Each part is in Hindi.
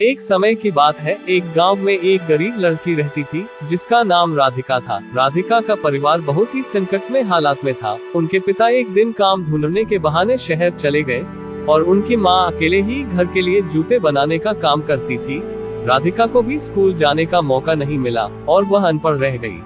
एक समय की बात है, एक गांव में एक गरीब लड़की रहती थी जिसका नाम राधिका था। राधिका का परिवार बहुत ही संकट में हालात में था। उनके पिता एक दिन काम ढूंढने के बहाने शहर चले गए और उनकी माँ अकेले ही घर के लिए जूते बनाने का काम करती थी। राधिका को भी स्कूल जाने का मौका नहीं मिला और वह अनपढ़ रह गई।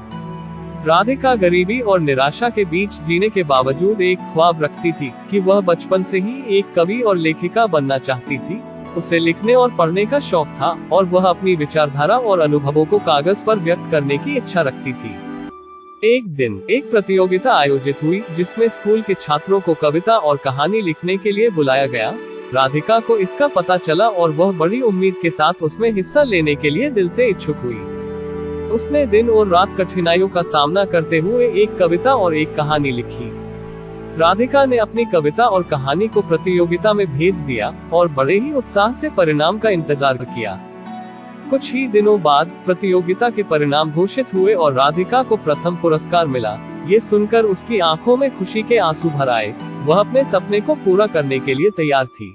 राधिका गरीबी और निराशा के बीच जीने के बावजूद एक ख्वाब रखती थी कि वह बचपन से ही एक कवि और लेखिका बनना चाहती थी। उसे लिखने और पढ़ने का शौक था और वह अपनी विचारधारा और अनुभवों को कागज पर व्यक्त करने की इच्छा रखती थी। एक दिन एक प्रतियोगिता आयोजित हुई जिसमें स्कूल के छात्रों को कविता और कहानी लिखने के लिए बुलाया गया। राधिका को इसका पता चला और वह बड़ी उम्मीद के साथ उसमें हिस्सा लेने के लिए दिल से इच्छुक हुई। उसने दिन और रात कठिनाइयों का सामना करते हुए एक कविता और एक कहानी लिखी। राधिका ने अपनी कविता और कहानी को प्रतियोगिता में भेज दिया और बड़े ही उत्साह से परिणाम का इंतजार किया। कुछ ही दिनों बाद प्रतियोगिता के परिणाम घोषित हुए और राधिका को प्रथम पुरस्कार मिला। ये सुनकर उसकी आंखों में खुशी के आंसू भर आए। वह अपने सपने को पूरा करने के लिए तैयार थी।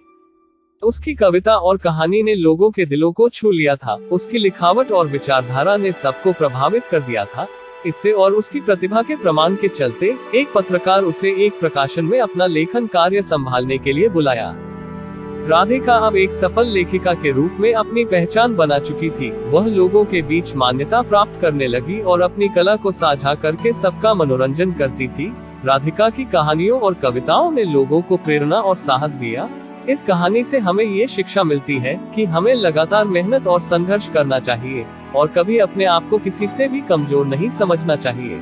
उसकी कविता और कहानी ने लोगों के दिलों को छू लिया था। उसकी लिखावट और विचारधारा ने सबको प्रभावित कर दिया था। इससे और उसकी प्रतिभा के प्रमाण के चलते एक पत्रकार उसे एक प्रकाशन में अपना लेखन कार्य संभालने के लिए बुलाया। राधिका अब एक सफल लेखिका के रूप में अपनी पहचान बना चुकी थी। वह लोगों के बीच मान्यता प्राप्त करने लगी और अपनी कला को साझा करके सबका मनोरंजन करती थी। राधिका की कहानियों और कविताओं ने लोगों को प्रेरणा और साहस दिया। इस कहानी से हमें ये शिक्षा मिलती है कि हमें लगातार मेहनत और संघर्ष करना चाहिए और कभी अपने आप को किसी से भी कमजोर नहीं समझना चाहिए।